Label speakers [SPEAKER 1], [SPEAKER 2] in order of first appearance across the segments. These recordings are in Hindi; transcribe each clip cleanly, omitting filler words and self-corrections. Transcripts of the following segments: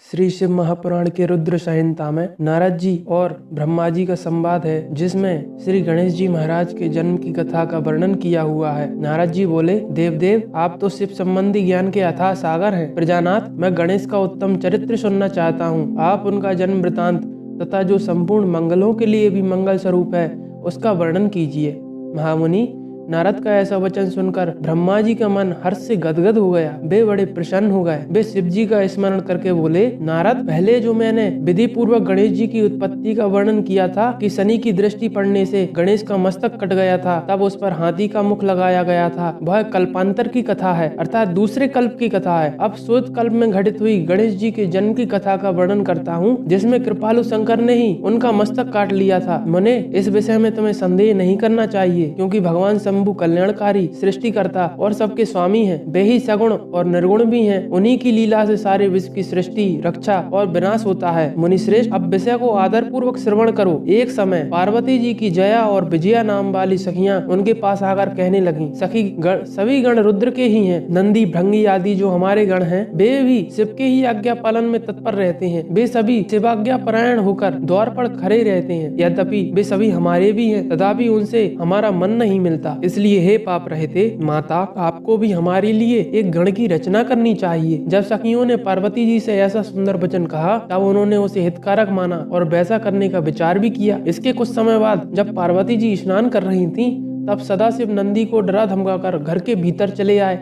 [SPEAKER 1] श्री शिव महापुराण के रुद्र संहिता में नारद जी और ब्रह्मा जी का संवाद है, जिसमें श्री गणेश जी महाराज के जन्म की कथा का वर्णन किया हुआ है। नारद जी बोले, देव आप तो शिव संबंधी ज्ञान के अथाह सागर हैं। प्रजानाथ, मैं गणेश का उत्तम चरित्र सुनना चाहता हूँ। आप उनका जन्म वृतांत तथा जो संपूर्ण मंगलों के लिए भी मंगल स्वरूप है, उसका वर्णन कीजिए। महामुनि, नारद का ऐसा वचन सुनकर ब्रह्मा जी का मन हर्ष से गदगद हो गया। वे बड़े प्रसन्न हो गए। वे शिव जी का स्मरण करके बोले, नारद, पहले जो मैंने विधि पूर्वक गणेश जी की उत्पत्ति का वर्णन किया था कि शनि की दृष्टि पड़ने से गणेश का मस्तक कट गया था, तब उस पर हाथी का मुख लगाया गया था, वह कल्पांतर की कथा है, अर्थात दूसरे कल्प की कथा है। अब सूत कल्प में घटित हुई गणेश जी के जन्म की कथा का वर्णन करता हूँ, जिसमें कृपालु शंकर ने ही उनका मस्तक काट लिया था। मुने, इस विषय में तुम्हें संदेह नहीं करना चाहिए, क्योंकि भगवान शंभु कल्याणकारी, सृष्टिकर्ता और सबके स्वामी हैं। वे ही सगुण और निर्गुण भी हैं। उन्हीं की लीला से सारे विश्व की सृष्टि, रक्षा और विनाश होता है। मुनि श्रेष्ठ, अब विषय को आदर पूर्वक श्रवण करो। एक समय पार्वती जी की जया और विजया नाम वाली सखियां उनके पास आकर कहने लगी, सखी सभी गण रुद्र के ही हैं। नंदी, भृंगी आदि जो हमारे गण हैं, वे भी शिव के ही आज्ञा पालन में तत्पर रहते हैं। वे सभी शिवाज्ञा परायण होकर द्वार पर खड़े रहते हैं। यद्यपि वे सभी हमारे भी हैं, तथापि उनसे हमारा मन नहीं मिलता। इसलिए हे पाप रहते माता, आपको भी हमारे लिए एक गण की रचना करनी चाहिए। जब सखियों ने पार्वती जी से ऐसा सुंदर वचन कहा, तब उन्होंने उसे हितकारक माना और वैसा करने का विचार भी किया। इसके कुछ समय बाद जब पार्वती जी स्नान कर रही थीं, तब सदाशिव नंदी को डरा धमकाकर घर के भीतर चले आए।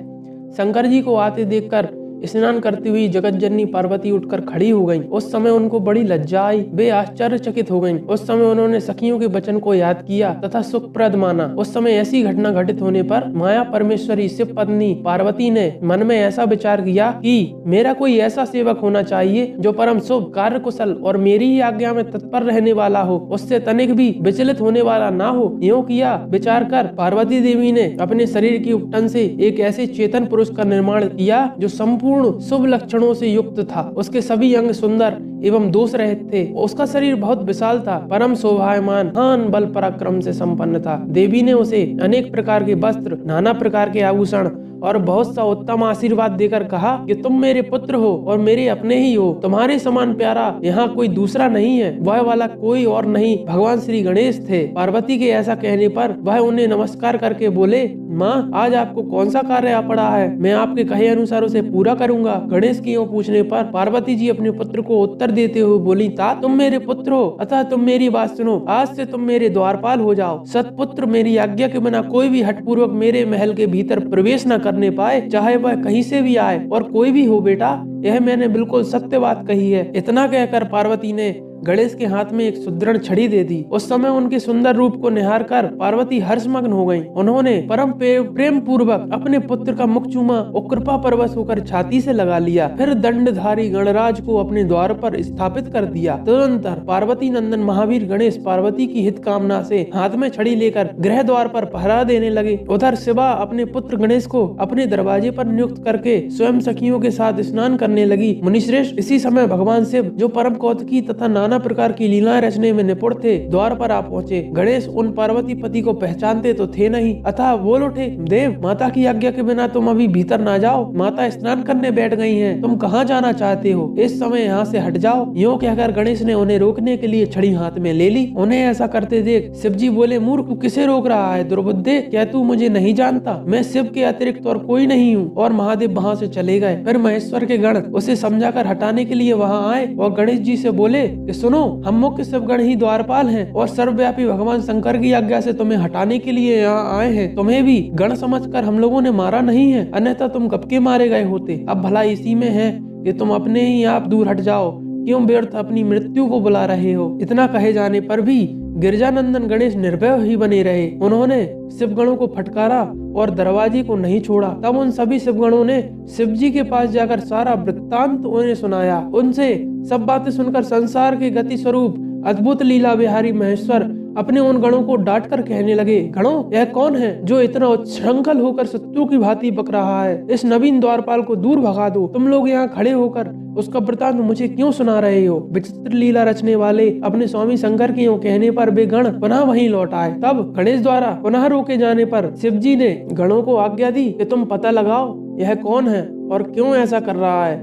[SPEAKER 1] शंकर जी को आते देखकर स्नान करती हुई जगत जननी पार्वती उठकर खड़ी हो गईं। उस समय उनको बड़ी लज्जा आई। वे आश्चर्यचकित हो गईं। उस समय उन्होंने सखियों के वचन को याद किया तथा सुखप्रद माना। उस समय ऐसी घटना घटित होने पर माया परमेश्वरी शिव पत्नी पार्वती ने मन में ऐसा विचार किया कि मेरा कोई ऐसा सेवक होना चाहिए जो परम शुभ, कार्य कुशल और मेरी ही आज्ञा में तत्पर रहने वाला हो, उससे तनिक भी विचलित होने वाला ना हो। यूं किया विचार कर पार्वती देवी ने अपने शरीर की उपटन से एक ऐसे चेतन पुरुष का निर्माण किया जो संपूर्ण शुभ लक्षणों से युक्त था। उसके सभी अंग सुंदर एवं दोष रहित थे। उसका शरीर बहुत विशाल था, परम शोभायमान, महान बल पराक्रम से संपन्न था। देवी ने उसे अनेक प्रकार के वस्त्र, नाना प्रकार के आभूषण और बहुत सा उत्तम आशीर्वाद देकर कहा कि तुम मेरे पुत्र हो और मेरे अपने ही हो। तुम्हारे समान प्यारा यहाँ कोई दूसरा नहीं है। वह वाला कोई और नहीं, भगवान श्री गणेश थे। पार्वती के ऐसा कहने पर वह उन्हें नमस्कार करके बोले, माँ, आज आपको कौन सा कार्य आ पड़ा है? मैं आपके कहे अनुसार उसे पूरा करूंगा। गणेश की यूं पूछने पर पार्वती जी अपने पुत्र को उत्तर देते हुए बोली, तात, तुम मेरे पुत्र हो, अतः तुम मेरी बात सुनो। आज से तुम मेरे द्वारपाल हो जाओ। सतपुत्र मेरी आज्ञा के बिना कोई भी हठपूर्वक मेरे महल के भीतर प्रवेश न करने पाए, चाहे वह कहीं से भी आए और कोई भी हो। बेटा, यह मैंने बिल्कुल सत्य बात कही है। इतना कहकर पार्वती ने गणेश के हाथ में एक सुदृढ़ छड़ी दे दी। उस समय उनके सुंदर रूप को निहार कर पार्वती हर्षमग्न हो गईं। उन्होंने परम प्रेम पूर्वक अपने पुत्र का मुख चूमा और कृपा परवश होकर छाती से लगा लिया। फिर दंडधारी गणराज को अपने द्वार पर स्थापित कर दिया। तदनंतर पार्वती नंदन महावीर गणेश पार्वती की हित कामना से हाथ में छड़ी लेकर गृह द्वार पर पहरा देने लगे। उधर शिवा अपने पुत्र गणेश को अपने दरवाजे पर नियुक्त करके स्वयं सखियों के साथ स्नान करने लगी। मुनिश्रेष्ठ, इसी समय भगवान शिव, जो परम कौतुकी तथा नाना प्रकार की लीलाएं रचने में निपुण थे, द्वार पर आ पहुंचे। गणेश उन पार्वती पति को पहचानते तो थे नहीं, अतः बोल उठे, देव, माता की आज्ञा के बिना तुम अभी भीतर ना जाओ। माता स्नान करने बैठ गई हैं। तुम कहाँ जाना चाहते हो? इस समय यहाँ से हट जाओ। यूं कहकर गणेश ने उन्हें रोकने के लिए छड़ी हाथ में ले ली। उन्हें ऐसा करते देख शिव जी बोले, मूर्ख, तू किसे रोक रहा है? दुर्बुद्धे, क्या तू मुझे नहीं जानता? मैं शिव के अतिरिक्त और कोई नहीं हूँ। और महादेव वहाँ से चले गए। फिर महेश्वर के गण उसे समझाकर हटाने के लिए वहाँ आए और गणेश जी से बोले, सुनो, हम मुख्य शिवगण ही द्वारपाल हैं और सर्वव्यापी भगवान शंकर की आज्ञा से तुम्हें हटाने के लिए यहाँ आए हैं। तुम्हें भी गण समझकर हम लोगों ने मारा नहीं है, अन्यथा तुम कब के मारे गए होते। अब भला इसी में है कि तुम अपने ही आप दूर हट जाओ। क्यों व्यर्थ अपनी मृत्यु को बुला रहे हो? इतना कहे जाने पर भी गिरजानंदन गणेश निर्भय ही बने रहे। उन्होंने शिवगणों को फटकारा और दरवाजे को नहीं छोड़ा। तब उन सभी शिवगणों ने शिव जी के पास जाकर सारा वृत्तांत उन्हें सुनाया। उनसे सब बातें सुनकर संसार के गति स्वरूप अद्भुत लीला विहारी महेश्वर अपने उन गणों को डांट कर कहने लगे, गणों, यह कौन है जो इतना उच्छृंखल होकर शत्रु की भांति बक रहा है? इस नवीन द्वारपाल को दूर भगा दो। तुम लोग यहाँ खड़े होकर उसका वृत्तांत मुझे क्यों सुना रहे हो? विचित्र लीला रचने वाले अपने स्वामी शंकर के यूं कहने पर वे गण पुनः वहीं लौट आए। तब गणेश द्वारा पुनः रोके जाने पर शिव जी ने गणों को आज्ञा दी कि तुम पता लगाओ यह कौन है और क्यों ऐसा कर रहा है।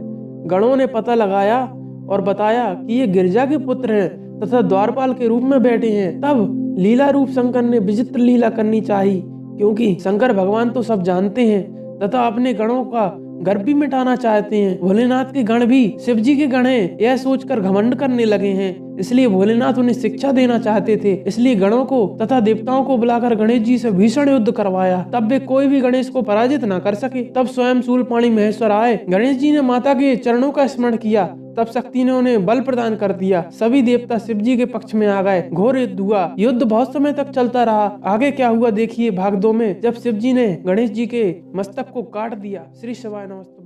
[SPEAKER 1] गणों ने पता लगाया और बताया कि ये गिरजा के पुत्र हैं तथा द्वारपाल के रूप में बैठे हैं। तब लीला रूप शंकर ने विचित्र लीला करनी चाहिए, क्योंकि शंकर भगवान तो सब जानते हैं तथा अपने गणों का गर्व भी मिटाना चाहते हैं। भोलेनाथ के गण भी शिव जी के गण हैं यह सोचकर घमंड करने लगे हैं, इसलिए भोलेनाथ उन्हें शिक्षा देना चाहते थे। इसलिए गणों को तथा देवताओं को बुलाकर गणेश जी से भीषण युद्ध करवाया, तब वे कोई भी गणेश को पराजित न कर सके। तब स्वयं शूलपाणी महेश्वर आए, गणेश जी ने माता के चरणों का स्मरण किया, तब शक्ति ने उन्हें बल प्रदान कर दिया। सभी देवता शिव जी के पक्ष में आ गए। घोर युद्ध हुआ। युद्ध बहुत समय तक चलता रहा। आगे क्या हुआ देखिए भाग 2 में, जब शिव जी ने गणेश जी के मस्तक को काट दिया। श्री शिवाय नमस्तुभ्यं।